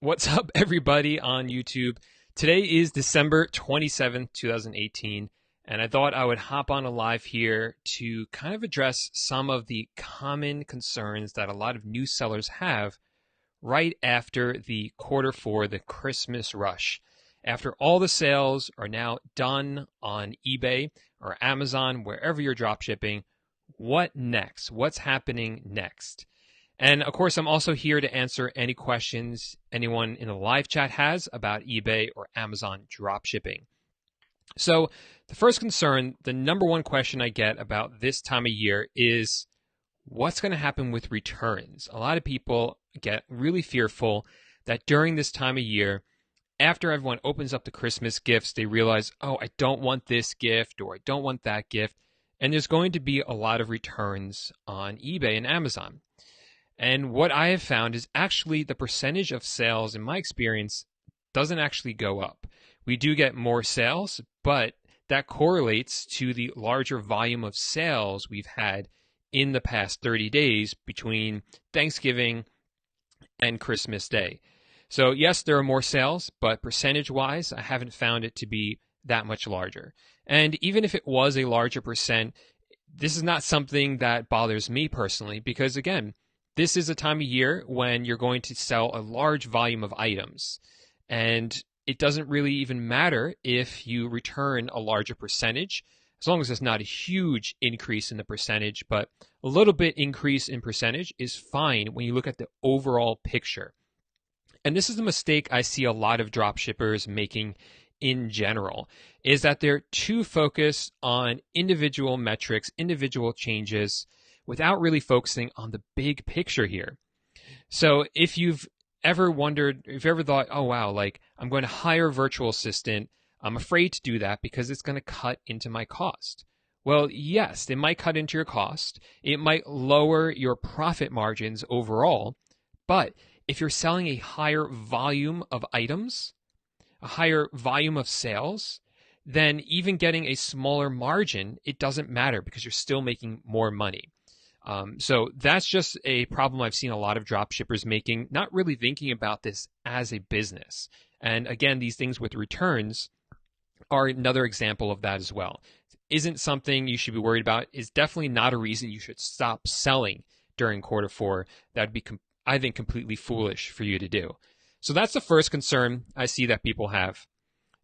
What's up, everybody on YouTube? Today is December 27th, 2018, and I thought I would hop on a live here to kind of address some of the common concerns that a lot of new sellers have right after the quarter four, the Christmas rush. After all the sales are now done on eBay or Amazon, wherever you're dropshipping, what next? What's happening next? And of course, I'm also here to answer any questions anyone in the live chat has about eBay or Amazon dropshipping. So, the first concern, the number one question I get about this time of year is what's going to happen with returns? A lot of people get really fearful that during this time of year, after everyone opens up the Christmas gifts, they realize, oh, I don't want this gift or I don't want that gift. And there's going to be a lot of returns on eBay and Amazon. And what I have found is actually the percentage of sales, in my experience, doesn't actually go up. We do get more sales, but that correlates to the larger volume of sales we've had in the past 30 days between Thanksgiving and Christmas Day. So yes, there are more sales, but percentage-wise, I haven't found it to be that much larger. And even if it was a larger percent, this is not something that bothers me personally because, again, this is a time of year when you're going to sell a large volume of items. And it doesn't really even matter if you return a larger percentage, as long as it's not a huge increase in the percentage, but a little bit increase in percentage is fine when you look at the overall picture. And this is a mistake I see a lot of dropshippers making in general, is that they're too focused on individual metrics, individual changes, without really focusing on the big picture here. So if you've ever wondered, if you ever thought, oh wow, like I'm going to hire a virtual assistant, I'm afraid to do that because it's going to cut into my cost. Well, yes, it might cut into your cost. It might lower your profit margins overall. But if you're selling a higher volume of items, a higher volume of sales, then even getting a smaller margin, it doesn't matter because you're still making more money. So that's just a problem I've seen a lot of drop shippers making, not really thinking about this as a business. And again, these things with returns are another example of that as well. Isn't something you should be worried about, is definitely not a reason you should stop selling during quarter four. That would be, I think, completely foolish for you to do. So that's the first concern I see that people have.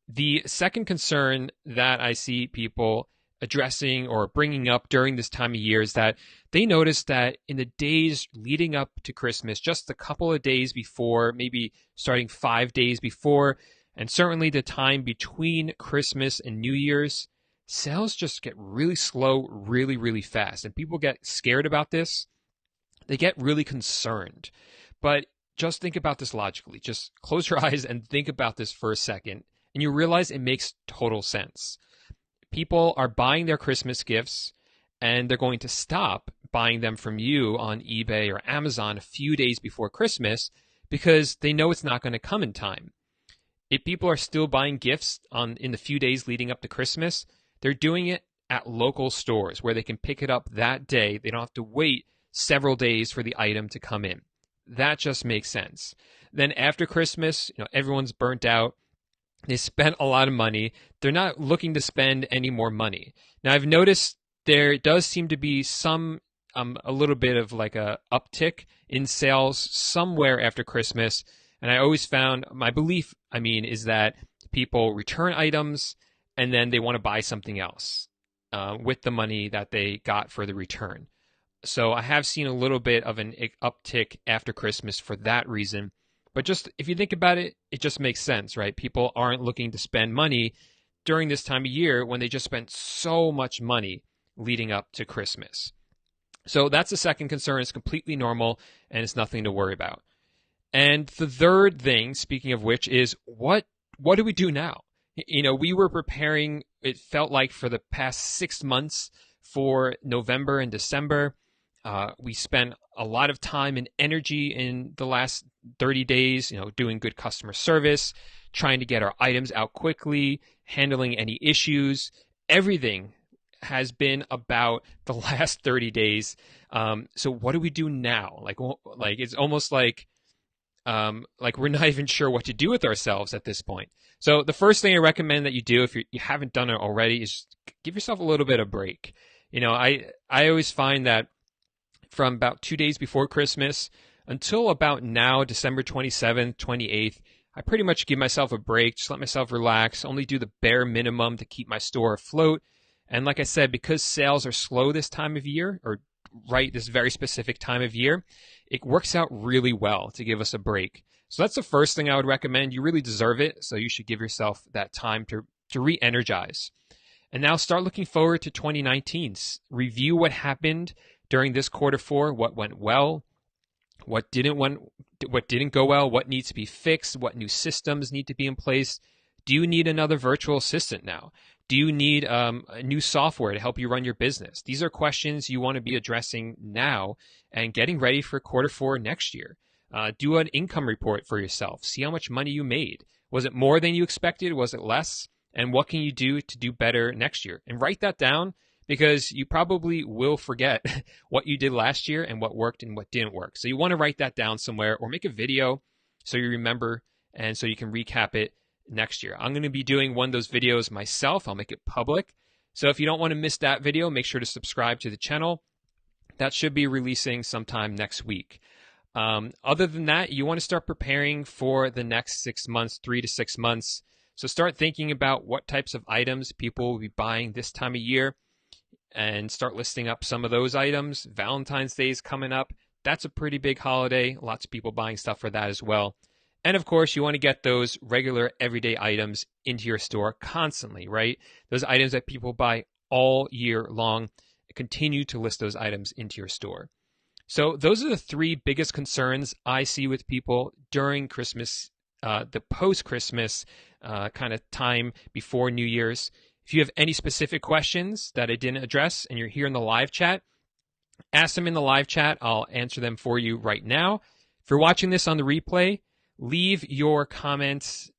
The second concern that I see people addressing or bringing up during this time of year is that they notice that in the days leading up to Christmas, just a couple of days before, maybe starting 5 days before, and certainly the time between Christmas and New Year's, sales just get really slow, really, really fast. And people get scared about this. They get really concerned. But just think about this logically. Just close your eyes and think about this for a second, and you realize it makes total sense. People are buying their Christmas gifts, and they're going to stop buying them from you on eBay or Amazon a few days before Christmas because they know it's not going to come in time. If people are still buying gifts in the few days leading up to Christmas, they're doing it at local stores where they can pick it up that day. They don't have to wait several days for the item to come in. That just makes sense. Then after Christmas, everyone's burnt out. They spent a lot of money. They're not looking to spend any more money. Now, I've noticed there does seem to be a little bit of like a uptick in sales somewhere after Christmas. And I always found, my belief, is that people return items and then they want to buy something else with the money that they got for the return. So I have seen a little bit of an uptick after Christmas for that reason. But just if you think about it, it just makes sense, right? People aren't looking to spend money during this time of year when they just spent so much money leading up to Christmas. So that's the second concern. It's completely normal and it's nothing to worry about. And the third thing, speaking of which, is what do we do now? We were preparing, it felt like, for the past 6 months for November and December. We spent a lot of time and energy in the last 30 days, doing good customer service, trying to get our items out quickly, handling any issues. Everything has been about the last 30 days. So what do we do now? Like it's almost like like we're not even sure what to do with ourselves at this point. So the first thing I recommend that you do, if you haven't done it already, is give yourself a little bit of break. I always find that from about 2 days before Christmas until about now, December 27th, 28th, I pretty much give myself a break, just let myself relax, only do the bare minimum to keep my store afloat. And like I said, because sales are slow this time of year, or right this very specific time of year, it works out really well to give us a break. So that's the first thing I would recommend. You really deserve it, so you should give yourself that time to re-energize. And now start looking forward to 2019. Review what happened during this Q4, what went well, what didn't go well, what needs to be fixed, what new systems need to be in place. Do you need another virtual assistant now? Do you need a new software to help you run your business? These are questions you want to be addressing now and getting ready for Q4 next year. Do an income report for yourself. See how much money you made. Was it more than you expected? Was it less? And what can you do to do better next year? And write that down, because you probably will forget what you did last year and what worked and what didn't work. So you want to write that down somewhere, or make a video so you remember and so you can recap it next year. I'm going to be doing one of those videos myself. I'll make it public. So if you don't want to miss that video, make sure to subscribe to the channel. That should be releasing sometime next week. Other than that, you want to start preparing for the next 6 months, 3 to 6 months. So start thinking about what types of items people will be buying this time of year and start listing up some of those items. Valentine's Day is coming up. That's a pretty big holiday. Lots of people buying stuff for that as well. And of course, you want to get those regular everyday items into your store constantly, right? Those items that people buy all year long. Continue to list those items into your store. So those are the 3 biggest concerns I see with people during Christmas, the post-Christmas kind of time before New Year's. If you have any specific questions that I didn't address and you're here in the live chat, ask them in the live chat. I'll answer them for you right now. If you're watching this on the replay, leave your comments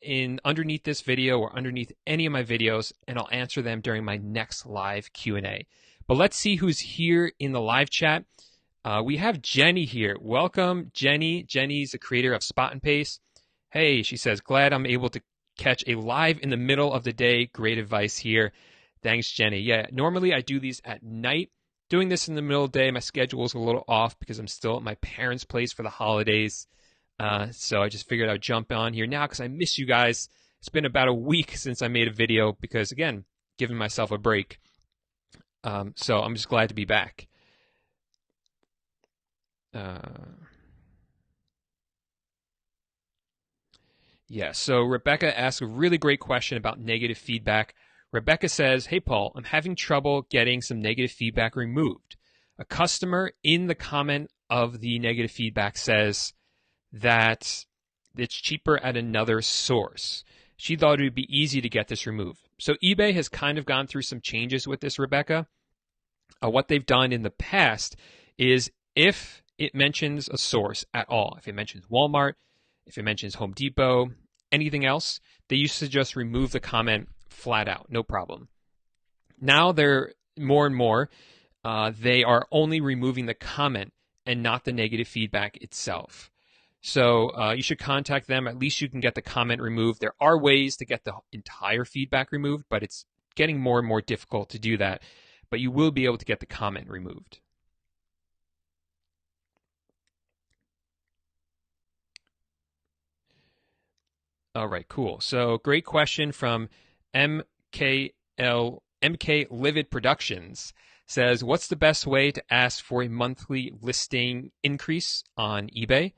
in underneath this video or underneath any of my videos, and I'll answer them during my next live Q&A. But let's see who's here in the live chat. We have Jenny here. Welcome, Jenny. Jenny's the creator of Spot and Paste. Hey, she says, glad I'm able to catch a live in the middle of the day. Great advice here. Thanks, Jenny. Yeah, normally I do these at night. Doing this in the middle of the day, my schedule is a little off because I'm still at my parents' place for the holidays. So I just figured I'd jump on here now because I miss you guys. It's been about a week since I made a video because, again, giving myself a break. So I'm just glad to be back. Yeah, so Rebecca asked a really great question about negative feedback. Rebecca says, hey, Paul, I'm having trouble getting some negative feedback removed. A customer in the comment of the negative feedback says that it's cheaper at another source. She thought it would be easy to get this removed. So eBay has kind of gone through some changes with this, Rebecca. What they've done in the past is if it mentions a source at all, if it mentions Walmart, if it mentions Home Depot, anything else, they used to just remove the comment flat out, no problem. Now they're more and more, they are only removing the comment and not the negative feedback itself. So you should contact them. At least you can get the comment removed. There are ways to get the entire feedback removed, but it's getting more and more difficult to do that. But you will be able to get the comment removed. All right, cool. So great question from MK Livid Productions. Says, what's the best way to ask for a monthly listing increase on eBay?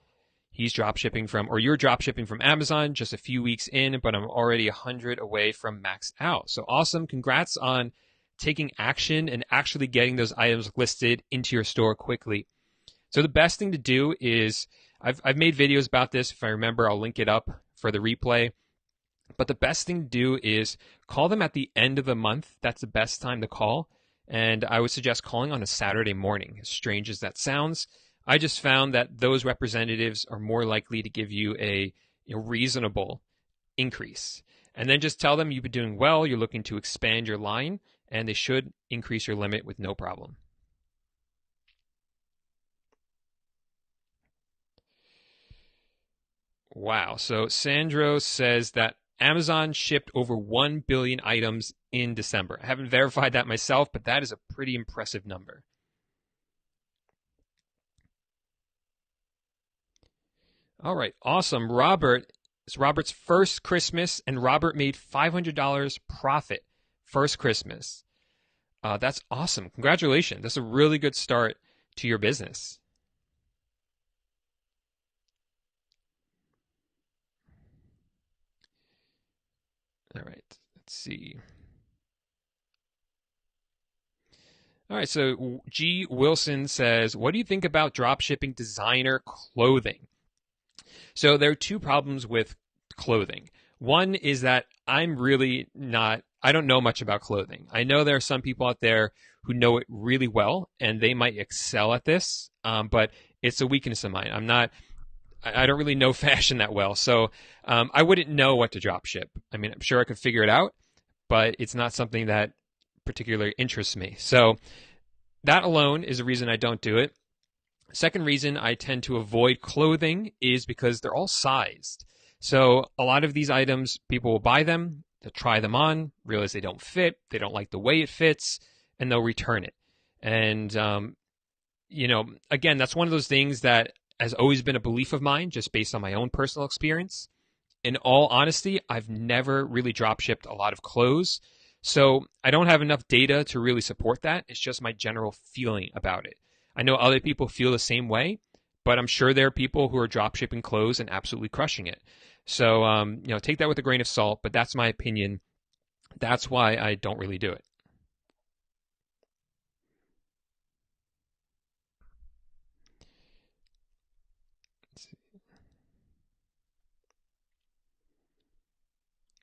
He's dropshipping from, or you're dropshipping from Amazon, just a few weeks in, but I'm already 100 away from max out. So awesome. Congrats on taking action and actually getting those items listed into your store quickly. So the best thing to do is, I've made videos about this. If I remember, I'll link it up for the replay. But the best thing to do is call them at the end of the month. That's the best time to call. And I would suggest calling on a Saturday morning, as strange as that sounds. I just found that those representatives are more likely to give you a reasonable increase. And then just tell them you've been doing well, you're looking to expand your line, and they should increase your limit with no problem. Wow. So Sandro says that Amazon shipped over 1 billion items in December. I haven't verified that myself, but that is a pretty impressive number. All right. Awesome. It's Robert's first Christmas, and Robert made $500 profit first Christmas. That's awesome. Congratulations. That's a really good start to your business. All right. Let's see. All right. So G. Wilson says, what do you think about dropshipping designer clothing? So there are two problems with clothing. One is that I don't know much about clothing. I know there are some people out there who know it really well and they might excel at this, but it's a weakness of mine. I don't really know fashion that well. So I wouldn't know what to drop ship. I mean, I'm sure I could figure it out, but it's not something that particularly interests me. So that alone is a reason I don't do it. Second reason I tend to avoid clothing is because they're all sized. So a lot of these items, people will buy them, they'll try them on, realize they don't fit, they don't like the way it fits, and they'll return it. And, again, that's one of those things that has always been a belief of mine, just based on my own personal experience. In all honesty, I've never really drop shipped a lot of clothes. So I don't have enough data to really support that. It's just my general feeling about it. I know other people feel the same way, but I'm sure there are people who are drop shipping clothes and absolutely crushing it. So, take that with a grain of salt, but that's my opinion. That's why I don't really do it.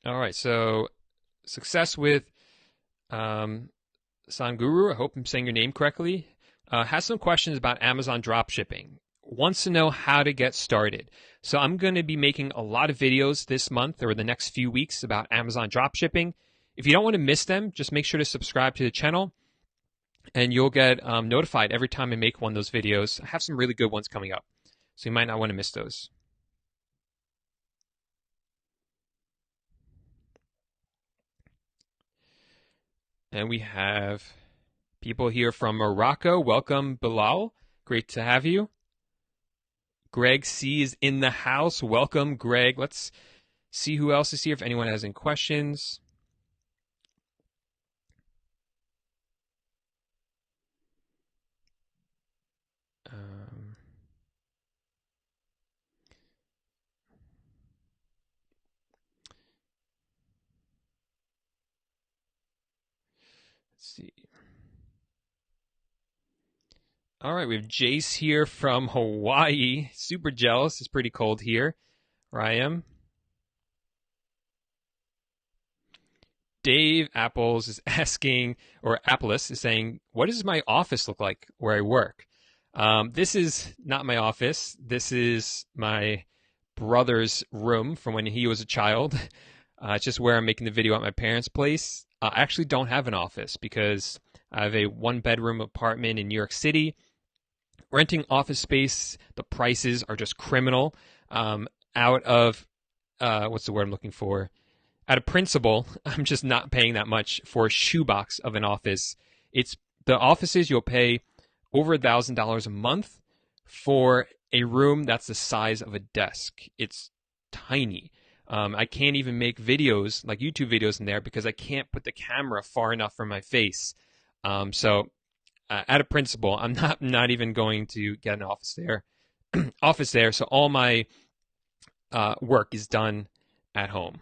All right, so success with Sanguru, I hope I'm saying your name correctly, has some questions about Amazon dropshipping. Wants to know how to get started. So I'm going to be making a lot of videos this month or the next few weeks about Amazon dropshipping. If you don't want to miss them, just make sure to subscribe to the channel and you'll get notified every time I make one of those videos. I have some really good ones coming up, so you might not want to miss those. And we have people here from Morocco. Welcome, Bilal. Great to have you. Greg C is in the house. Welcome, Greg. Let's see who else is here, if anyone has any questions. Let's see. All right, we have Jace here from Hawaii. Super jealous. It's pretty cold here where I am. Dave Apples is asking, or Apples is saying, what does my office look like where I work? This is not my office. This is my brother's room from when he was a child. It's just where I'm making the video at my parents' place. I actually don't have an office because I have a one-bedroom apartment in New York City. Renting office space, the prices are just criminal. Out of, what's the word I'm looking for? Out of principle, I'm just not paying that much for a shoebox of an office. It's the offices you'll pay over $1,000 a month for a room that's the size of a desk. It's tiny. I can't even make videos like YouTube videos in there because I can't put the camera far enough from my face. So out of principle, I'm not even going to get an office there. So all my work is done at home.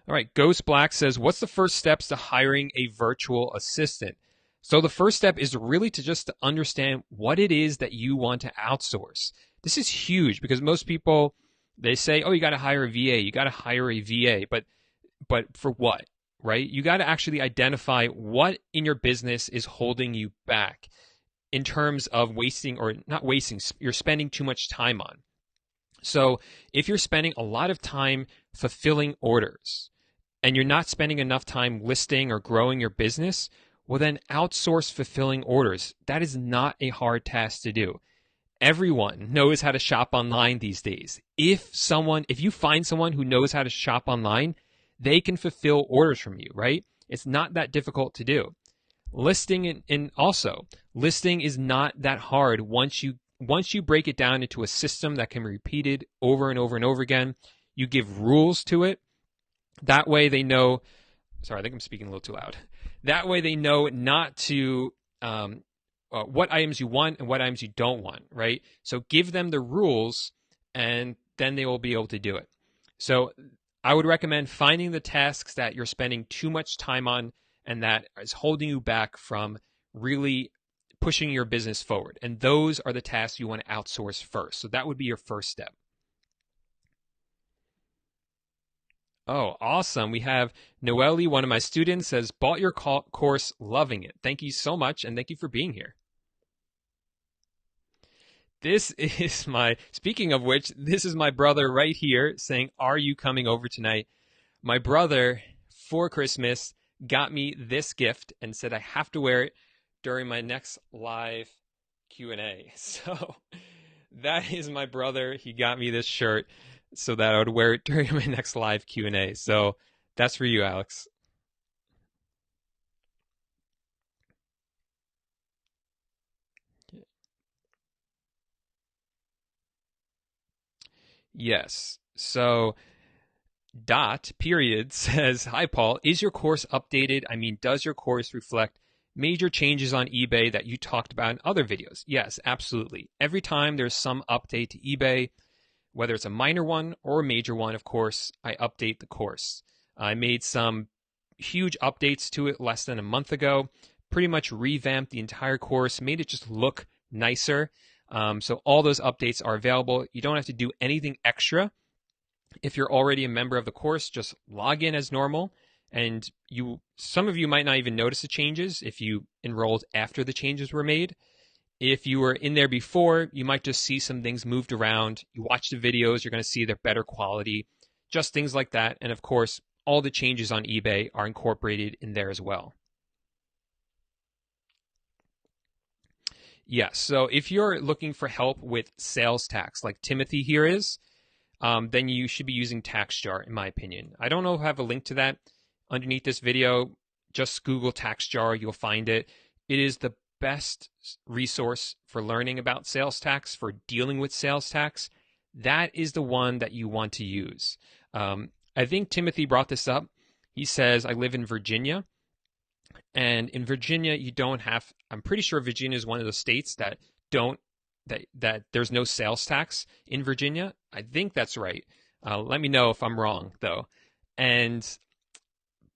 All right, Ghost Black says, what's the first steps to hiring a virtual assistant? So the first step is really to just understand what it is that you want to outsource. This is huge because most people, they say, oh, you got to hire a VA, you got to hire a VA, but for what, right? You got to actually identify what in your business is holding you back in terms of wasting, or not wasting, you're spending too much time on. So if you're spending a lot of time fulfilling orders, and you're not spending enough time listing or growing your business, well then outsource fulfilling orders. That is not a hard task to do. Everyone knows how to shop online these days. If you find someone who knows how to shop online, they can fulfill orders from you, right? It's not that difficult to do. Listing listing is not that hard once you break it down into a system that can be repeated over and over and over again. You give rules to it. That way they know, sorry, I think I'm speaking a little too loud. That way they know not to, what items you want and what items you don't want, right? So give them the rules and then they will be able to do it. So I would recommend finding the tasks that you're spending too much time on and that is holding you back from really pushing your business forward. And those are the tasks you want to outsource first. So that would be your first step. Oh, awesome. We have Noelle, one of my students, says, bought your course, loving it. Thank you so much, and thank you for being here. Speaking of which, this is my brother right here saying, are you coming over tonight? My brother, for Christmas, got me this gift and said I have to wear it during my next live Q&A. So that is my brother. He got me this shirt so that I would wear it during my next live Q&A. So that's for you, Alex. Yes. So Period says, hi, Paul. Is your course updated? I mean, does your course reflect major changes on eBay that you talked about in other videos? Yes, absolutely. Every time there's some update to eBay, whether it's a minor one or a major one, of course, I update the course. I made some huge updates to it less than a month ago, pretty much revamped the entire course, made it just look nicer. So all those updates are available. You don't have to do anything extra. If you're already a member of the course, just log in as normal, and some of you might not even notice the changes if you enrolled after the changes were made. If you were in there before, you might just see some things moved around. You watch the videos, you're going to see they're better quality, just things like that. And of course, all the changes on eBay are incorporated in there as well. Yes, so if you're looking for help with sales tax, like Timothy here is, then you should be using TaxJar, in my opinion. I don't know if I have a link to that underneath this video. Just Google TaxJar, you'll find it. It is the best resource for learning about sales tax, for dealing with sales tax. That is the one that you want to use. I think Timothy brought this up. He says, I live in Virginia. And in Virginia, I'm pretty sure Virginia is one of the states that that there's no sales tax in Virginia. I think that's right. Let me know if I'm wrong, though.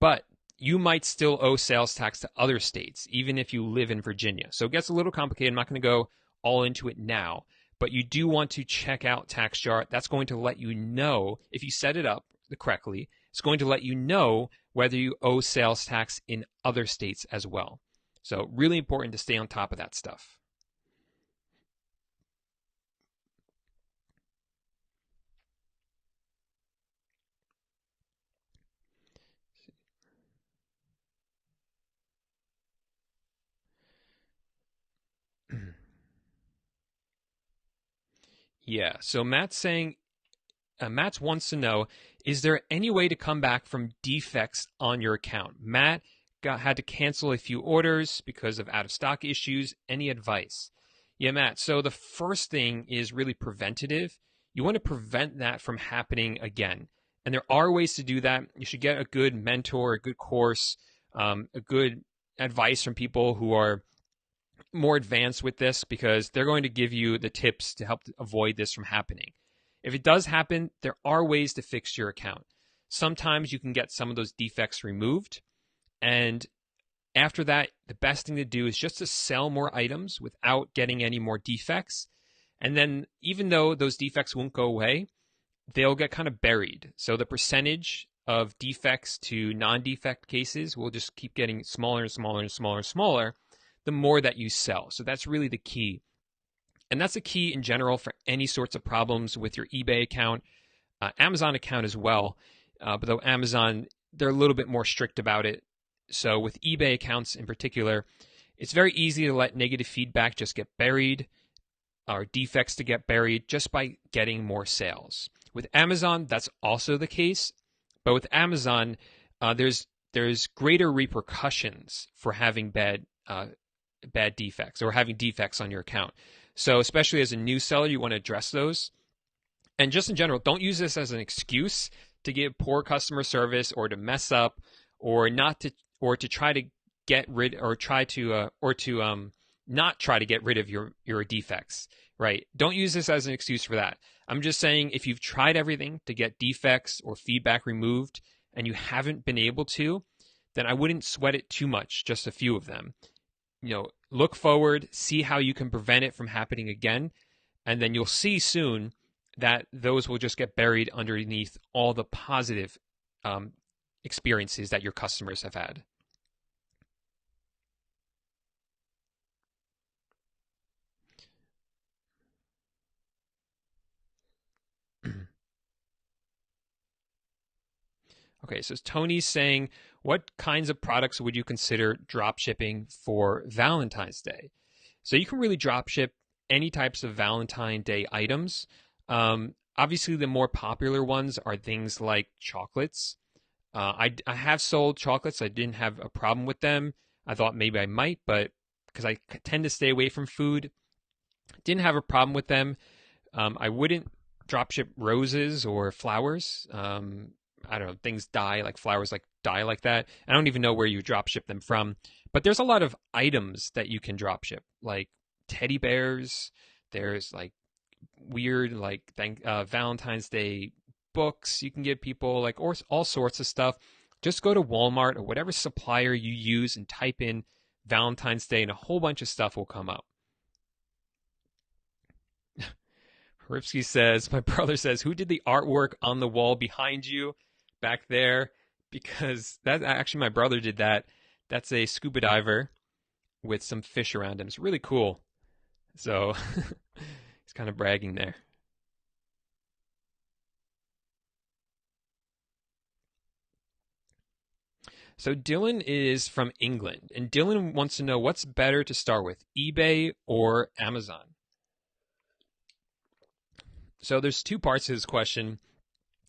But you might still owe sales tax to other states, even if you live in Virginia. So it gets a little complicated. I'm not going to go all into it now, but you do want to check out TaxJar. That's going to let you know, if you set it up correctly, it's going to let you know whether you owe sales tax in other states as well. So really important to stay on top of that stuff. Yeah, so Matt wants to know, is there any way to come back from defects on your account? Matt had to cancel a few orders because of out of stock issues. Any advice? Yeah, Matt, so the first thing is really preventative. You want to prevent that from happening again. And there are ways to do that. You should get a good mentor, a good course, a good advice from people who are more advanced with this, because they're going to give you the tips to help avoid this from happening. If it does happen, there are ways to fix your account. Sometimes you can get some of those defects removed. And after that, the best thing to do is just to sell more items without getting any more defects. And then even though those defects won't go away, they'll get kind of buried. So the percentage of defects to non-defect cases will just keep getting smaller and smaller and smaller and smaller the more that you sell. So that's really the key. And that's a key in general for any sorts of problems with your eBay account, Amazon account as well. But though Amazon, they're a little bit more strict about it. So with eBay accounts in particular, it's very easy to let negative feedback just get buried. or defects to get buried just by getting more sales. With Amazon, that's also the case, but with Amazon, there's greater repercussions for having bad defects or having defects on your account. So especially as a new seller, you want to address those. And just in general, don't use this as an excuse to give poor customer service or to mess up or not to or to try to get rid or try to not try to get rid of your defects, right? Don't use this as an excuse for that. I'm just saying if you've tried everything to get defects or feedback removed and you haven't been able to, then I wouldn't sweat it too much, just a few of them. Look forward, see how you can prevent it from happening again, and then you'll see soon that those will just get buried underneath all the positive experiences that your customers have had. Okay, so Tony's saying, what kinds of products would you consider drop shipping for Valentine's Day? So you can really drop ship any types of Valentine Day items. Obviously, the more popular ones are things like chocolates. I have sold chocolates. I didn't have a problem with them. I thought maybe I might, but because I tend to stay away from food, didn't have a problem with them. I wouldn't dropship roses or flowers. I don't know, things die, like flowers like die like that. I don't even know where you dropship them from. But there's a lot of items that you can dropship, like teddy bears. There's like weird like Valentine's Day books you can give people, like, or all sorts of stuff. Just go to Walmart or whatever supplier you use and type in Valentine's Day and a whole bunch of stuff will come up. Ripsky says, my brother says, who did the artwork on the wall behind you back there? Because that actually, my brother did that. That's a scuba diver with some fish around him. It's really cool. So he's kind of bragging there. So Dylan is from England, and Dylan wants to know what's better to start with, eBay or Amazon? So there's two parts to this question,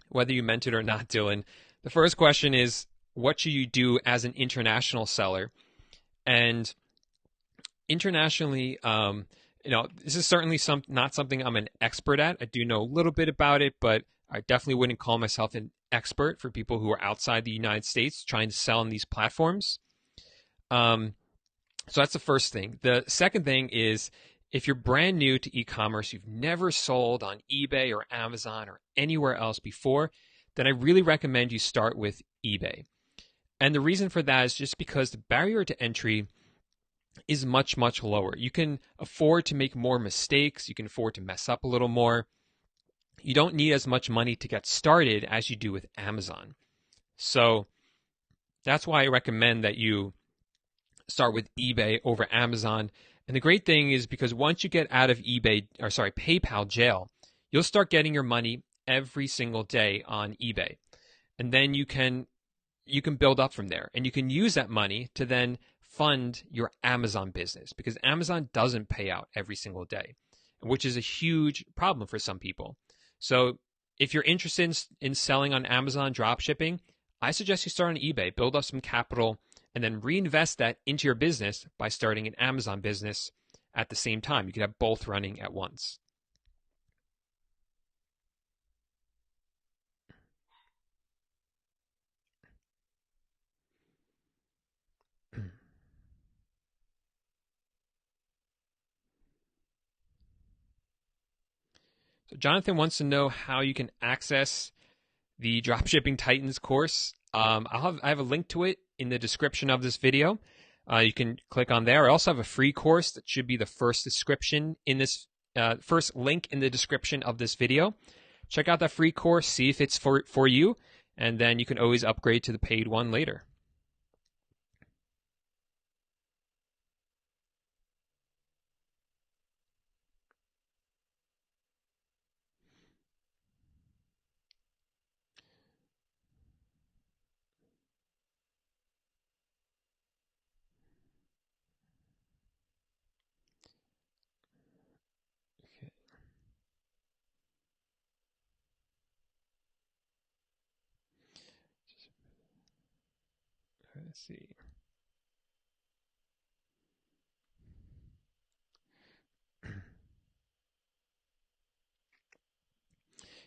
whether you meant it or not, Dylan. The first question is, what should you do as an international seller? And internationally, this is certainly not something I'm an expert at. I do know a little bit about it, but I definitely wouldn't call myself an expert for people who are outside the United States trying to sell on these platforms. So that's the first thing. The second thing is, if you're brand new to e-commerce, you've never sold on eBay or Amazon or anywhere else before, then I really recommend you start with eBay. And the reason for that is just because the barrier to entry is much, much lower. You can afford to make more mistakes. You can afford to mess up a little more. You don't need as much money to get started as you do with Amazon. So that's why I recommend that you start with eBay over Amazon. And the great thing is because once you get out of PayPal jail, you'll start getting your money every single day on eBay. And then you can build up from there. And you can use that money to then fund your Amazon business, because Amazon doesn't pay out every single day, which is a huge problem for some people. So if you're interested in selling on Amazon drop shipping, I suggest you start on eBay, build up some capital, and then reinvest that into your business by starting an Amazon business at the same time. You could have both running at once. So Jonathan wants to know how you can access the Dropshipping Titans course. I have a link to it in the description of this video. You can click on there. I also have a free course that should be the first first link in the description of this video. Check out that free course, see if it's for you, and then you can always upgrade to the paid one later. Let's see.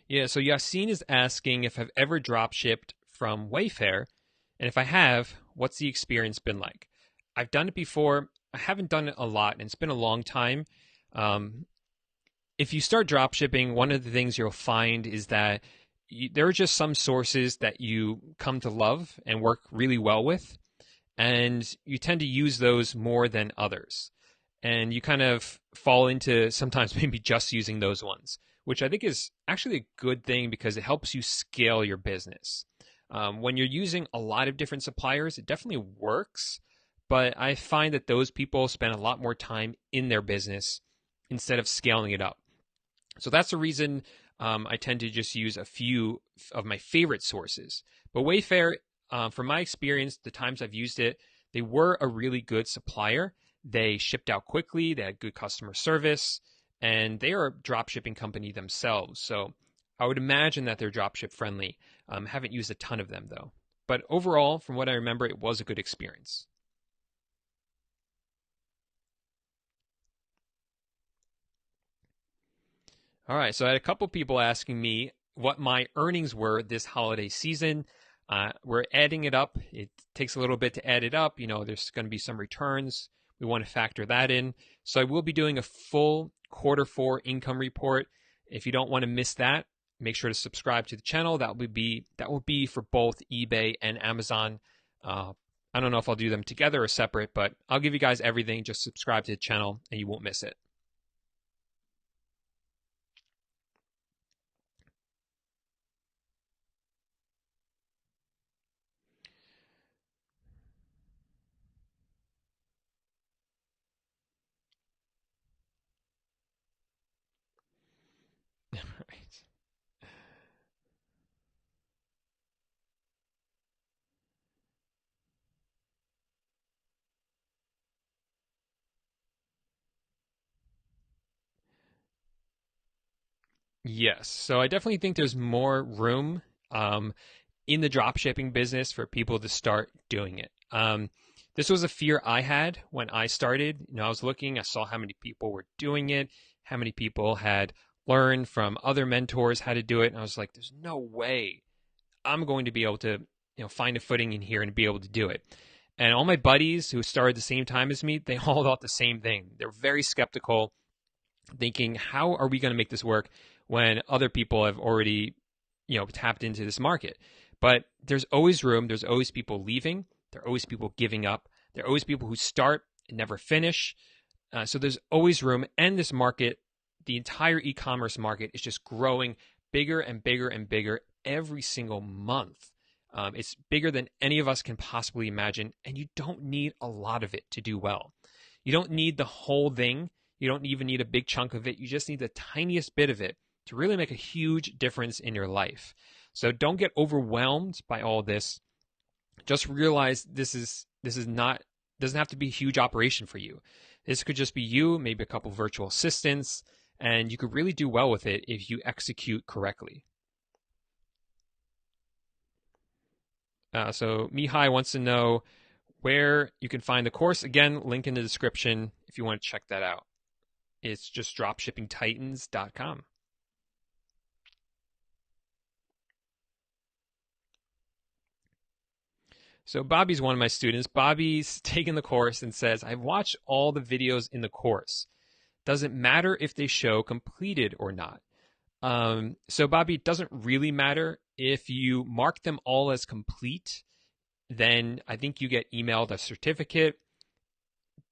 Yeah, so Yassine is asking if I've ever drop shipped from Wayfair, and if I have, what's the experience been like? I've done it before. I haven't done it a lot, and it's been a long time. Um, if you start drop shipping, one of the things you'll find is that there are just some sources that you come to love and work really well with, and you tend to use those more than others. And you kind of fall into sometimes maybe just using those ones, which I think is actually a good thing because it helps you scale your business. When you're using a lot of different suppliers, it definitely works, but I find that those people spend a lot more time in their business instead of scaling it up. So that's the reason I tend to just use a few of my favorite sources. But Wayfair, from my experience, the times I've used it, they were a really good supplier. They shipped out quickly, they had good customer service, and they are a drop shipping company themselves. So I would imagine that they're dropship friendly. Haven't used a ton of them though. But overall, from what I remember, it was a good experience. All right, so I had a couple people asking me what my earnings were this holiday season. We're adding it up. It takes a little bit to add it up. You know, there's going to be some returns. We want to factor that in. So I will be doing a full quarter 4 income report. If you don't want to miss that, make sure to subscribe to the channel. That will be for both eBay and Amazon. I don't know if I'll do them together or separate, but I'll give you guys everything. Just subscribe to the channel and you won't miss it. Right. Yes. So I definitely think there's more room in the drop shipping business for people to start doing it. This was a fear I had when I started. You know, I was looking, I saw how many people were doing it, how many people had learned from other mentors how to do it, and I was like, there's no way I'm going to be able to, find a footing in here and be able to do it. And all my buddies who started the same time as me, they all thought the same thing. They're very skeptical, thinking, how are we going to make this work when other people have already, tapped into this market? But there's always room. There's always people leaving. There are always people giving up. There are always people who start and never finish. So there's always room. And this market, the entire e-commerce market, is just growing bigger and bigger and bigger every single month. It's bigger than any of us can possibly imagine. And you don't need a lot of it to do well. You don't need the whole thing. You don't even need a big chunk of it. You just need the tiniest bit of it to really make a huge difference in your life. So don't get overwhelmed by all this. Just realize this is not doesn't have to be a huge operation for you. This could just be you, maybe a couple virtual assistants, and you could really do well with it if you execute correctly. So Mihai wants to know where you can find the course. Again, link in the description if you want to check that out. It's just dropshippingtitans.com. So Bobby's one of my students. Bobby's taken the course and says, I've watched all the videos in the course. Does it matter if they show completed or not? So Bobby, it doesn't really matter. If you mark them all as complete, then I think you get emailed a certificate.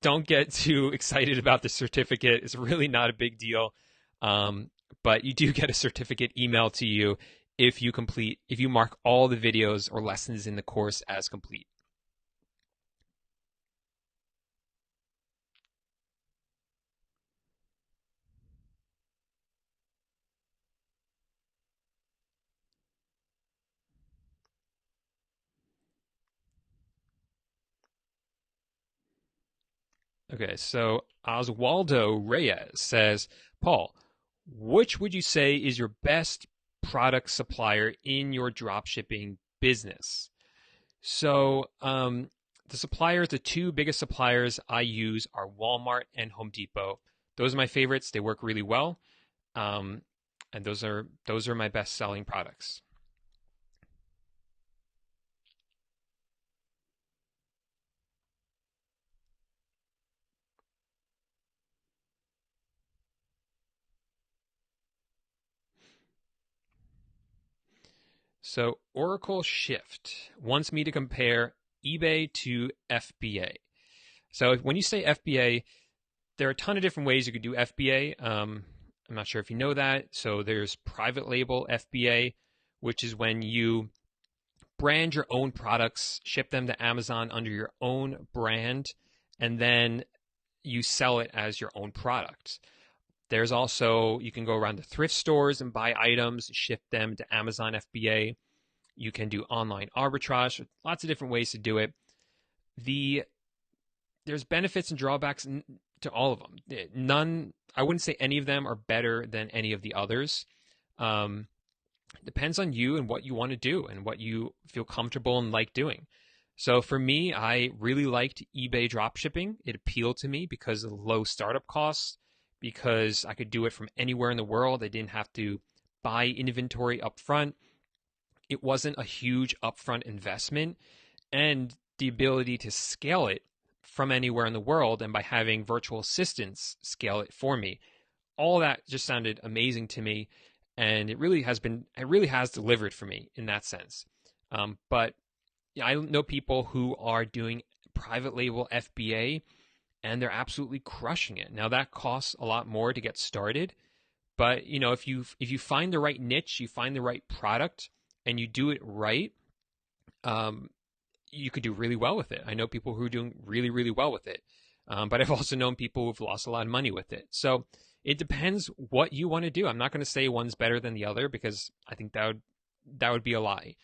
Don't get too excited about the certificate. It's really not a big deal. But you do get a certificate emailed to you if you mark all the videos or lessons in the course as complete. Okay, so Oswaldo Reyes says, Paul, which would you say is your best product supplier in your dropshipping business? So The suppliers, the two biggest suppliers I use are Walmart and Home Depot. Those are my favorites. They work really well, um, and those are my best selling products. So Oracle Shift wants me to compare eBay to FBA. So when you say FBA, there are a ton of different ways you could do FBA. I'm not sure if you know that. So there's private label FBA, which is when you brand your own products, ship them to Amazon under your own brand, and then you sell it as your own product. There's also, you can go around to thrift stores and buy items, ship them to Amazon FBA. You can do online arbitrage, lots of different ways to do it. The There's benefits and drawbacks to all of them. None, I wouldn't say any of them are better than any of the others. Um, Depends on you and what you want to do and what you feel comfortable and like doing. So for me, I really liked eBay dropshipping. It appealed to me because of the low startup costs, because I could do it from anywhere in the world. I didn't have to buy inventory up front. It wasn't a huge upfront investment, and the ability to scale it from anywhere in the world and by having virtual assistants scale it for me. All that just sounded amazing to me, and it really has delivered for me in that sense. But yeah, I know people who are doing private label FBA and they're absolutely crushing it. Now that costs a lot more to get started, but if you find the right niche, you find the right product, and you do it right, um, you could do really well with it. I know people who are doing really, really well with it. But I've also known people who've lost a lot of money with it. So it depends what you want to do. I'm not going to say one's better than the other because I think that would be a lie.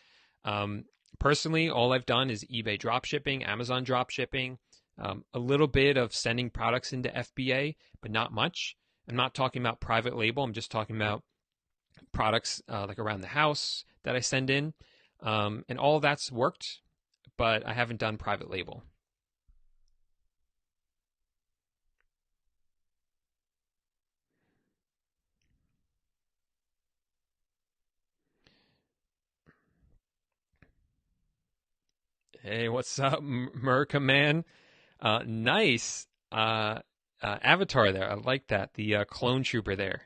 Um, Personally, all I've done is eBay dropshipping, Amazon dropshipping, a little bit of sending products into FBA, but not much. I'm not talking about private label. I'm just talking about products like around the house that I send in. And all that's worked, but I haven't done private label. Hey, what's up, Merca man? Nice avatar there. I like that. The clone trooper there.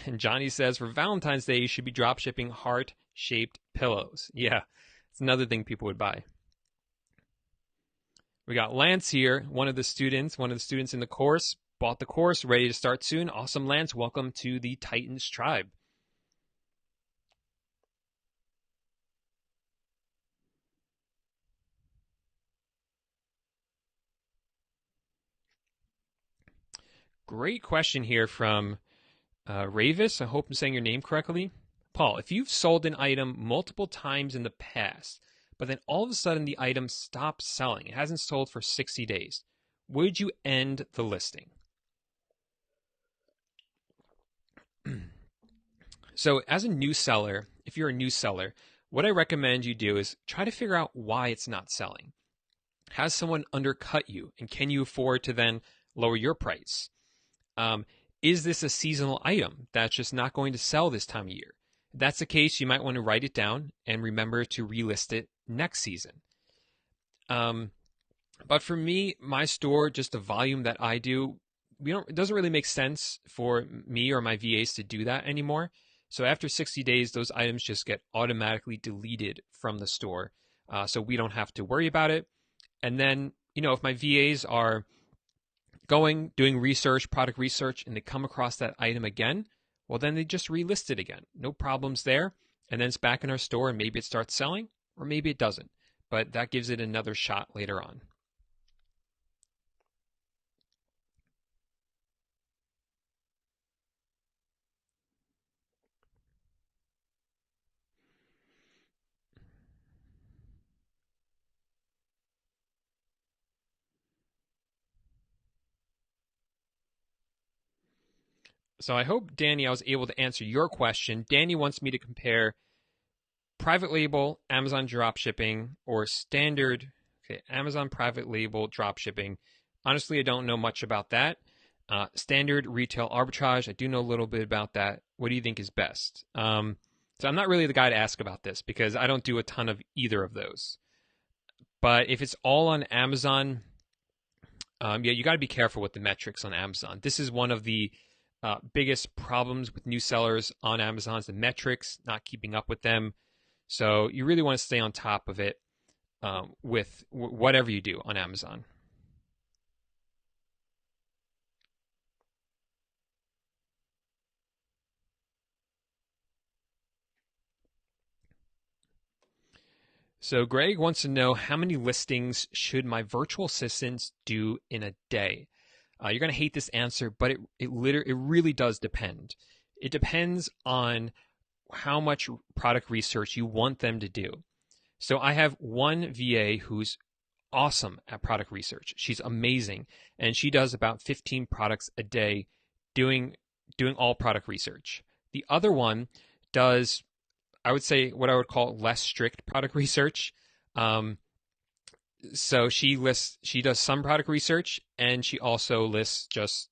And Johnny says for Valentine's Day, you should be drop shipping heart shaped pillows. Yeah, it's another thing people would buy. We got Lance here, one of the students in the course, bought the course, ready to start soon. Awesome, Lance. Welcome to the Titans tribe. Great question here from Ravis. I hope I'm saying your name correctly. Paul, if you've sold an item multiple times in the past, but then all of a sudden the item stops selling, it hasn't sold for 60 days, would you end the listing? So, as a new seller, if you're a new seller, what I recommend you do is try to figure out why it's not selling. Has someone undercut you, and can you afford to then lower your price? Um, is this a seasonal item that's just not going to sell this time of year? If that's the case, you might want to write it down and remember to relist it next season. Um, but for me, my store, just the volume that I do, it doesn't really make sense for me or my VAs to do that anymore. So after 60 days, those items just get automatically deleted from the store. So we don't have to worry about it. And then, if my VAs are doing research, product research, and they come across that item again, well, then they just relist it again. No problems there. And then it's back in our store, and maybe it starts selling, or maybe it doesn't. But that gives it another shot later on. So I hope, Danny, I was able to answer your question. Danny wants me to compare private label, Amazon drop shipping, or standard, okay, Amazon private label drop shipping. Honestly, I don't know much about that. Standard retail arbitrage, I do know a little bit about that. What do you think is best? So I'm not really the guy to ask about this because I don't do a ton of either of those. But if it's all on Amazon, yeah, you got to be careful with the metrics on Amazon. This is one of the biggest problems with new sellers on Amazon is the metrics, not keeping up with them. So you really want to stay on top of it with whatever you do on Amazon. So Greg wants to know how many listings should my virtual assistants do in a day? You're going to hate this answer, but it really does depend. It depends on how much product research you want them to do. So I have one VA who's awesome at product research. She's amazing, and she does about 15 products a day doing all product research. The other one does, I would say, what I would call less strict product research. So she does some product research, and she also lists just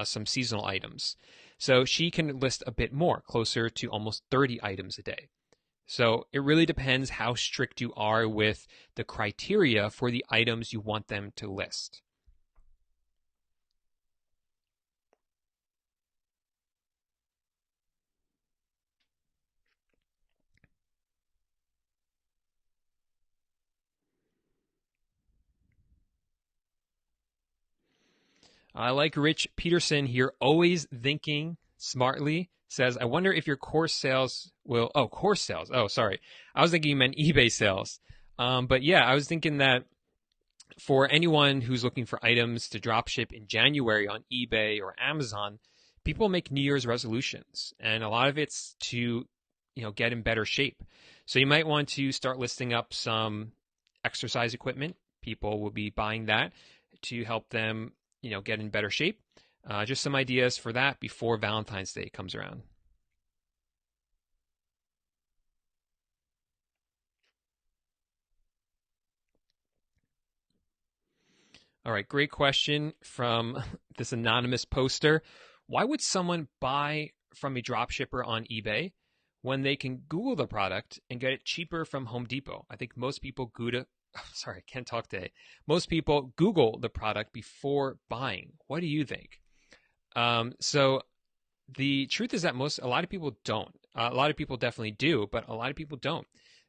some seasonal items. So she can list a bit more, closer to almost 30 items a day. So it really depends how strict you are with the criteria for the items you want them to list. I like Rich Peterson here, always thinking smartly. Says, I wonder if your course sales will. Oh, course sales. Oh, sorry. I was thinking you meant eBay sales. But yeah, I was thinking that for anyone who's looking for items to dropship in January on eBay or Amazon, people make New Year's resolutions, and a lot of it's to, get in better shape. So you might want to start listing up some exercise equipment. People will be buying that to help them, get in better shape. Just some ideas for that before Valentine's Day comes around. All right, great question from this anonymous poster. Why would someone buy from a dropshipper on eBay when they can Google the product and get it cheaper from Home Depot? I think most people sorry, I can't talk today. Most people Google the product before buying. What do you think? So the truth is that a lot of people don't. A lot of people definitely do, but a lot of people don't.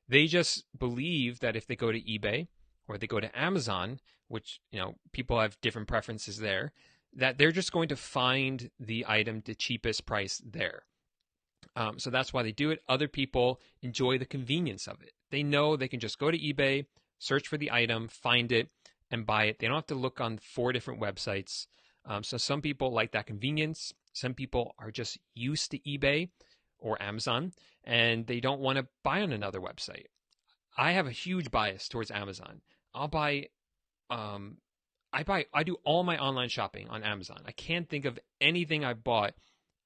They just believe that if they go to eBay or they go to Amazon, which, people have different preferences there, that they're just going to find the item the cheapest price there. So that's why they do it. Other people enjoy the convenience of it. They know they can just go to eBay, search for the item, find it, and buy it. They don't have to look on 4 different websites. So some people like that convenience. Some people are just used to eBay or Amazon, and they don't want to buy on another website. I have a huge bias towards Amazon. I'll buy, I do all my online shopping on Amazon. I can't think of anything I bought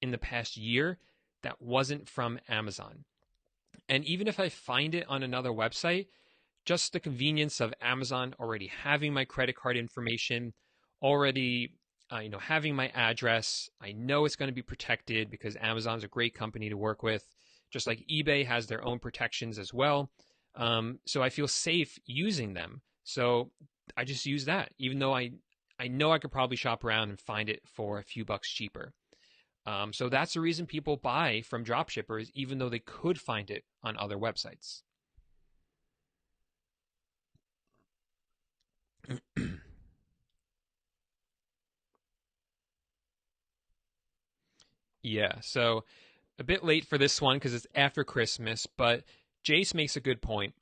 in the past year that wasn't from Amazon. And even if I find it on another website, just the convenience of Amazon already having my credit card information, already having my address. I know it's going to be protected because Amazon's a great company to work with, just like eBay has their own protections as well. So I feel safe using them. So I just use that, even though I know I could probably shop around and find it for a few bucks cheaper. So that's the reason people buy from dropshippers, even though they could find it on other websites. Yeah, so a bit late for this one because it's after Christmas, but Jace makes a good point.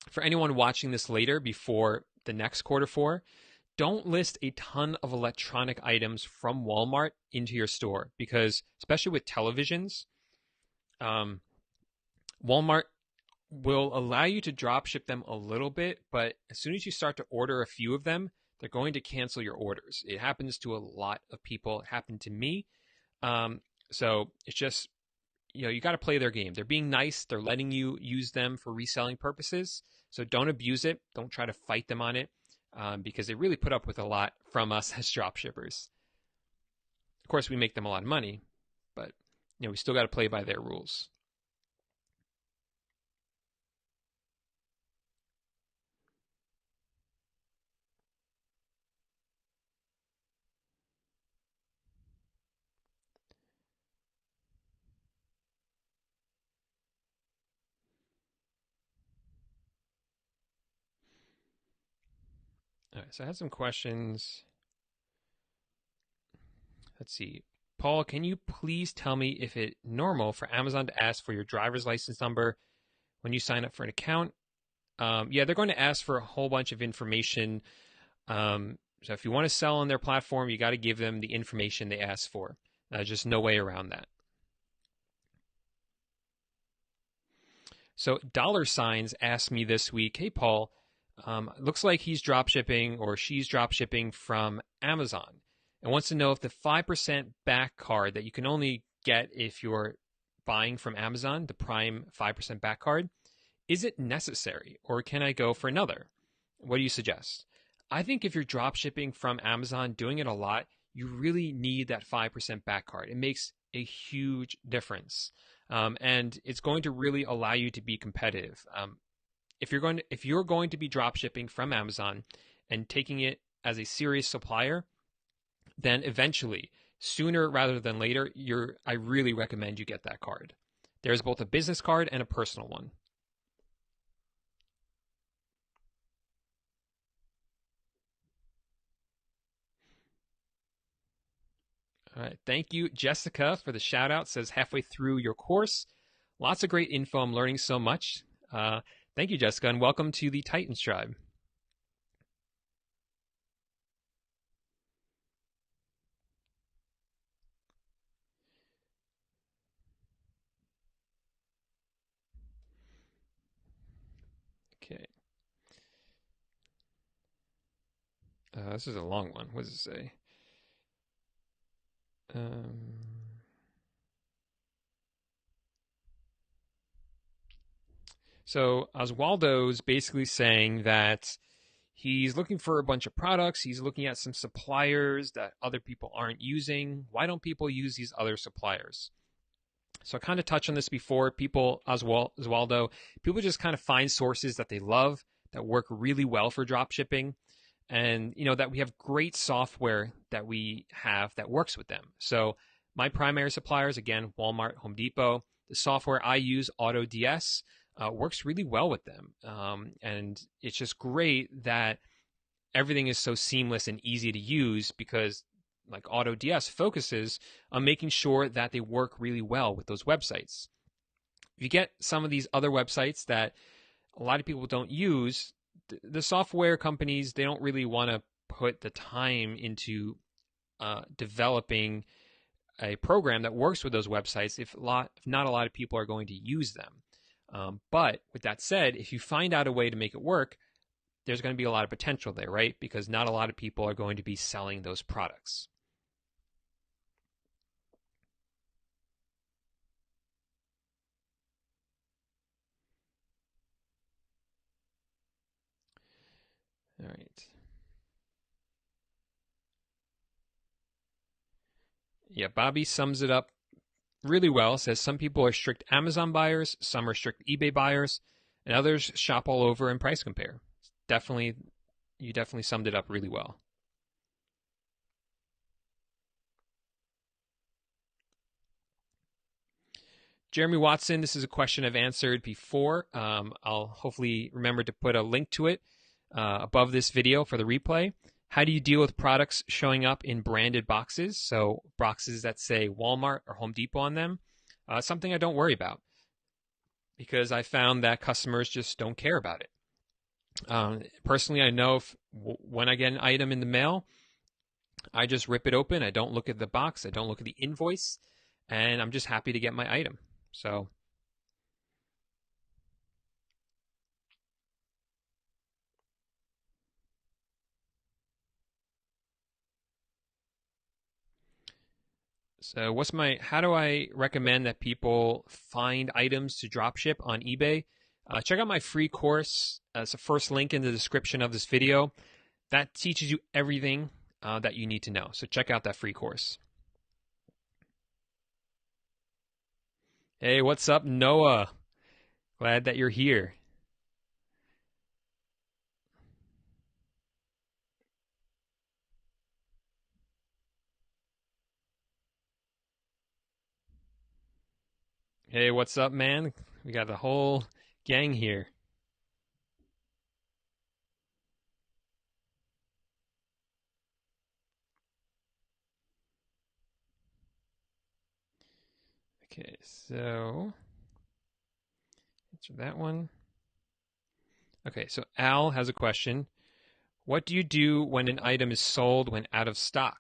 For anyone watching this later before the next quarter 4, don't list a ton of electronic items from Walmart into your store because, especially with televisions, Walmart will allow you to drop ship them a little bit, but as soon as you start to order a few of them, they're going to cancel your orders. It happens to a lot of people. It happened to me. So it's just, you got to play their game. They're being nice. They're letting you use them for reselling purposes. So don't abuse it. Don't try to fight them on it, because they really put up with a lot from us as dropshippers. Of course, we make them a lot of money, but we still got to play by their rules. All right, so I had some questions. Let's see. Paul, can you please tell me if it's normal for Amazon to ask for your driver's license number when you sign up for an account? Yeah, they're going to ask for a whole bunch of information. So if you want to sell on their platform, you got to give them the information they ask for. Just no way around that. So dollar signs asked me this week, hey, Paul, looks like he's drop shipping or she's drop shipping from Amazon and wants to know if the 5% back card that you can only get if you're buying from Amazon, the Prime 5% back card, is it necessary or can I go for another? What do you suggest? I think if you're drop shipping from Amazon, doing it a lot, you really need that 5% back card. It makes a huge difference. And it's going to really allow you to be competitive. If you're going to be drop shipping from Amazon and taking it as a serious supplier, then eventually, sooner rather than later, I really recommend you get that card. There's both a business card and a personal one. All right. Thank you, Jessica, for the shout out. Says halfway through your course. Lots of great info. I'm learning so much. Thank you, Jessica, and welcome to the Titans tribe. Okay. This is a long one. What does it say? So Oswaldo's basically saying that he's looking for a bunch of products. He's looking at some suppliers that other people aren't using. Why don't people use these other suppliers? So I kind of touched on this before. Oswaldo, people just kind of find sources that they love that work really well for drop shipping, and that we have great software that we have that works with them. So my primary suppliers, again, Walmart, Home Depot. The software I use, AutoDS, works really well with them, and it's just great that everything is so seamless and easy to use because like AutoDS focuses on making sure that they work really well with those websites. If you get some of these other websites that a lot of people don't use, the software companies, they don't really want to put the time into developing a program that works with those websites if not a lot of people are going to use them. But with that said, if you find out a way to make it work, there's going to be a lot of potential there, right? Because not a lot of people are going to be selling those products. All right. Yeah, Bobby sums it up really well. Says some people are strict Amazon buyers, some are strict eBay buyers, and others shop all over and price compare. You definitely summed it up really well. Jeremy Watson, this is a question I've answered before. I'll hopefully remember to put a link to it above this video for the replay. How do you deal with products showing up in branded boxes? So boxes that say Walmart or Home Depot on them. Something I don't worry about because I found that customers just don't care about it. Personally, I know when I get an item in the mail, I just rip it open. I don't look at the box. I don't look at the invoice. And I'm just happy to get my item. So So how do I recommend that people find items to dropship on eBay? Check out my free course. It's the first link in the description of this video. That teaches you everything that you need to know. So check out that free course. Hey, what's up, Noah? Glad that you're here. Hey, what's up, man? We got the whole gang here. Okay, so answer that one. Okay, so Al has a question. What do you do when an item is sold when out of stock?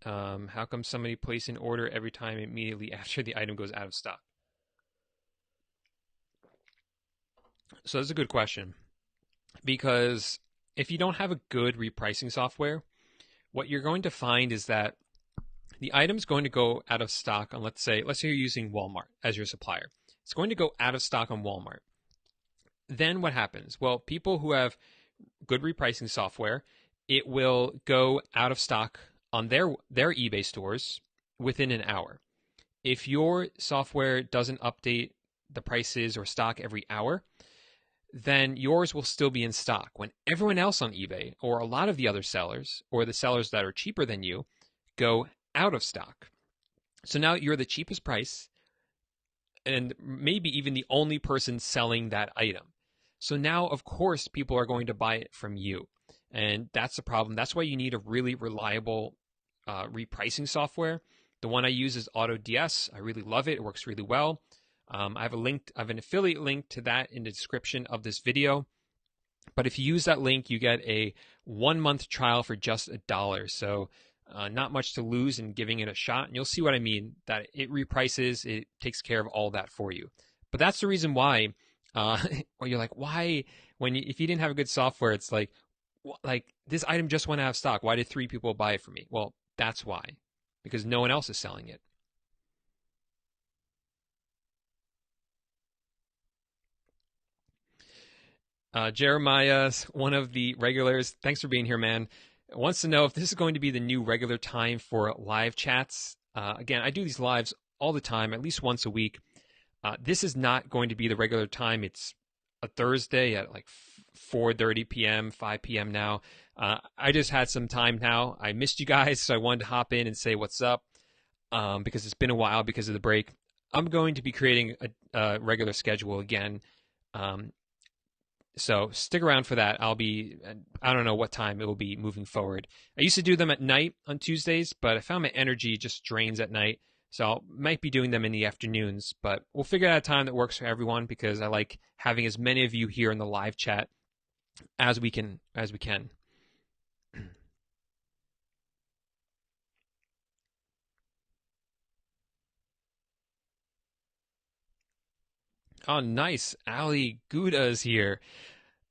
How come somebody place an order every time immediately after the item goes out of stock? So that's a good question because if you don't have a good repricing software, what you're going to find is that the item's going to go out of stock on, let's say you're using Walmart as your supplier. It's going to go out of stock on Walmart. Then what happens? Well, people who have good repricing software, it will go out of stock on their eBay stores within an hour. If your software doesn't update the prices or stock every hour, then yours will still be in stock when everyone else on eBay or a lot of the other sellers or the sellers that are cheaper than you go out of stock. So now you're the cheapest price and maybe even the only person selling that item. So now, of course, people are going to buy it from you. And that's the problem. That's why you need a really reliable repricing software. The one I use is AutoDS. I really love it. It works really well. I have an affiliate link to that in the description of this video. But if you use that link, you get a 1-month trial for just $1. So not much to lose in giving it a shot. And you'll see what I mean, that it reprices, it takes care of all that for you. But that's the reason why, well, you're like, why, if you didn't have a good software, it's like this item just went out of stock. Why did 3 people buy it from me? Well, that's why, because no one else is selling it. Jeremiah, one of the regulars, thanks for being here, man, wants to know if this is going to be the new regular time for live chats. Again, I do these lives all the time, at least once a week. This is not going to be the regular time. It's a Thursday at like 4:30 p.m., 5 p.m. now. I just had some time now. I missed you guys, so I wanted to hop in and say what's up because it's been a while because of the break. I'm going to be creating a regular schedule again. So stick around for that. I don't know what time it will be moving forward. I used to do them at night on Tuesdays, but I found my energy just drains at night. So I might be doing them in the afternoons, but we'll figure out a time that works for everyone because I like having as many of you here in the live chat as we can. Oh, nice. Ali Gouda is here.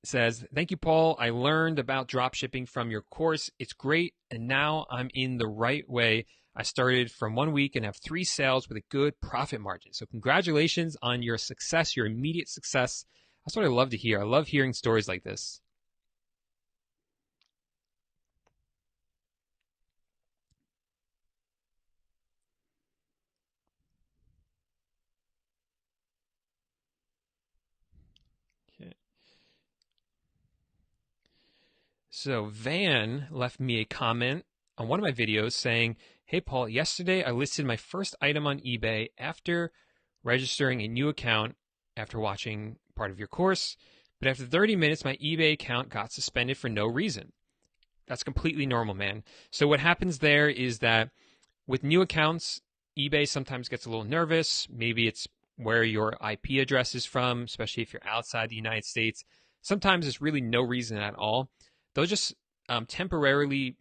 Says, thank you, Paul. I learned about dropshipping from your course. It's great. And now I'm in the right way. I started from 1 week and have 3 sales with a good profit margin. So congratulations on your success, your immediate success. That's what I love to hear. I love hearing stories like this. Okay. So Van left me a comment on one of my videos saying, hey, Paul, yesterday I listed my first item on eBay after registering a new account after watching part of your course. But after 30 minutes, my eBay account got suspended for no reason. That's completely normal, man. So what happens there is that with new accounts, eBay sometimes gets a little nervous. Maybe it's where your IP address is from, especially if you're outside the United States. Sometimes there's really no reason at all. They'll just temporarily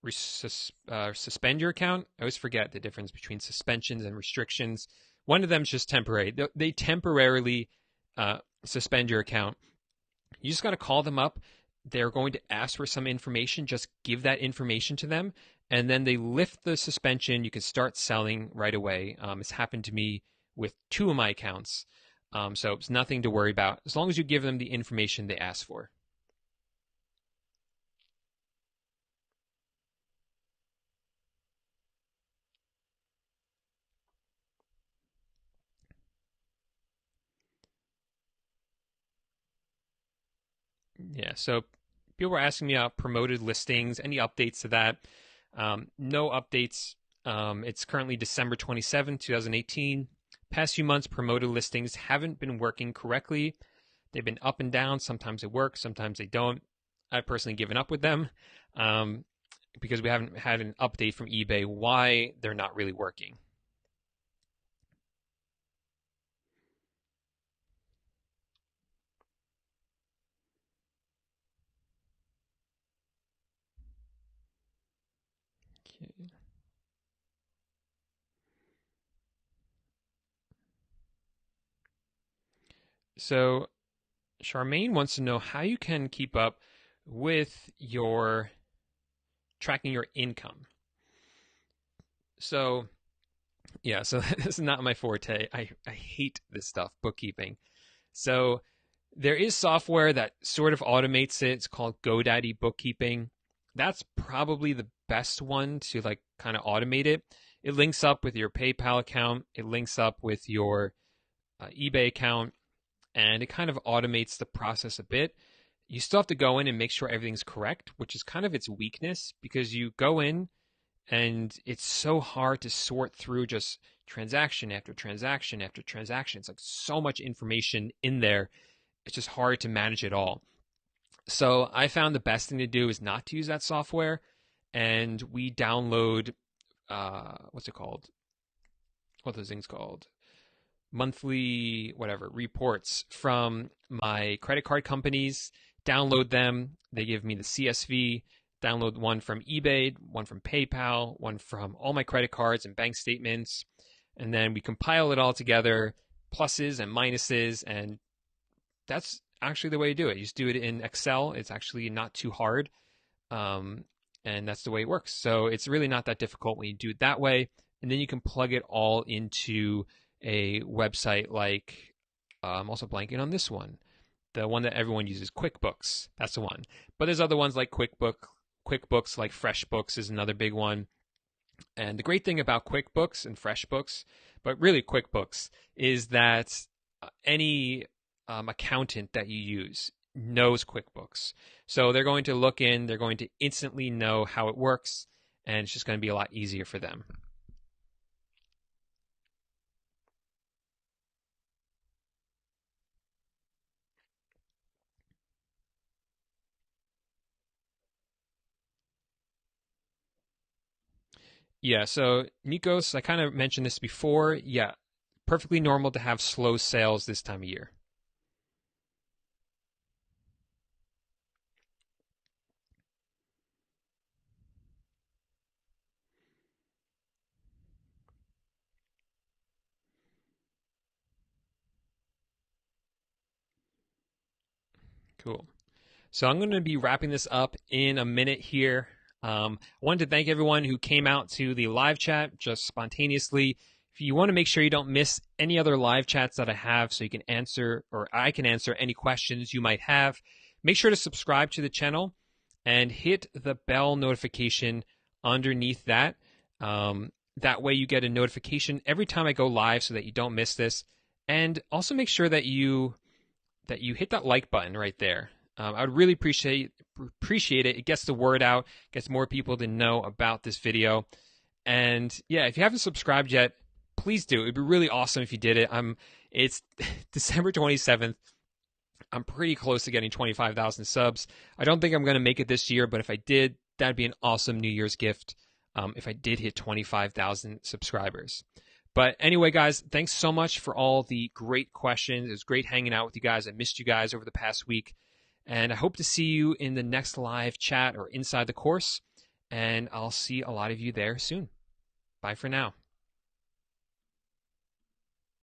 suspend your account. I always forget the difference between suspensions and restrictions. One of them is just temporary. They temporarily suspend your account. You just got to call them up. They're going to ask for some information. Just give that information to them, and then they lift the suspension. You can start selling right away. It's happened to me with 2 of my accounts. So it's nothing to worry about as long as you give them the information they ask for. Yeah, so people were asking me about promoted listings, any updates to that? No updates. It's currently December 27th, 2018. Past few months, promoted listings haven't been working correctly. They've been up and down. Sometimes they work, sometimes they don't. I've personally given up with them because we haven't had an update from eBay why they're not really working. Okay. So Charmaine wants to know how you can keep up with your tracking your income. So yeah, so this is not my forte. I hate this stuff, bookkeeping. So there is software that sort of automates it. It's called GoDaddy Bookkeeping. That's probably the best one to like kind of automate it. It links up with your PayPal account. It links up with your eBay account, and it kind of automates the process a bit. You still have to go in and make sure everything's correct, which is kind of its weakness because you go in and it's so hard to sort through just transaction after transaction after transaction. It's like so much information in there. It's just hard to manage it all. So I found the best thing to do is not to use that software. And we download, what's it called? What are those things called? Monthly, whatever, reports from my credit card companies, download them. They give me the CSV, download one from eBay, one from PayPal, one from all my credit cards and bank statements. And then we compile it all together, pluses and minuses. And that's actually the way to do it. You just do it in Excel. It's actually not too hard. And that's the way it works. So it's really not that difficult when you do it that way. And then you can plug it all into a website like, I'm also blanking on this one. The one that everyone uses, QuickBooks. That's the one. But there's other ones like QuickBooks, like FreshBooks is another big one. And the great thing about QuickBooks and FreshBooks, but really QuickBooks, is that any accountant that you use knows QuickBooks. So they're going to look in, they're going to instantly know how it works, and it's just going to be a lot easier for them. Yeah, so Nikos, I kind of mentioned this before. Yeah, perfectly normal to have slow sales this time of year. Cool. So I'm going to be wrapping this up in a minute here. I wanted to thank everyone who came out to the live chat just spontaneously. If you want to make sure you don't miss any other live chats that I have so you can answer, or I can answer any questions you might have, make sure to subscribe to the channel and hit the bell notification underneath that. That way you get a notification every time I go live so that you don't miss this. And also make sure that you hit that like button right there. I would really appreciate it. It gets the word out, gets more people to know about this video. And yeah, if you haven't subscribed yet, please do. It'd be really awesome if you did it. It's December 27th. I'm pretty close to getting 25,000 subs. I don't think I'm going to make it this year, but if I did, that'd be an awesome New Year's gift. If I did hit 25,000 subscribers. But anyway, guys, thanks so much for all the great questions. It was great hanging out with you guys. I missed you guys over the past week. And I hope to see you in the next live chat or inside the course. And I'll see a lot of you there soon. Bye for now.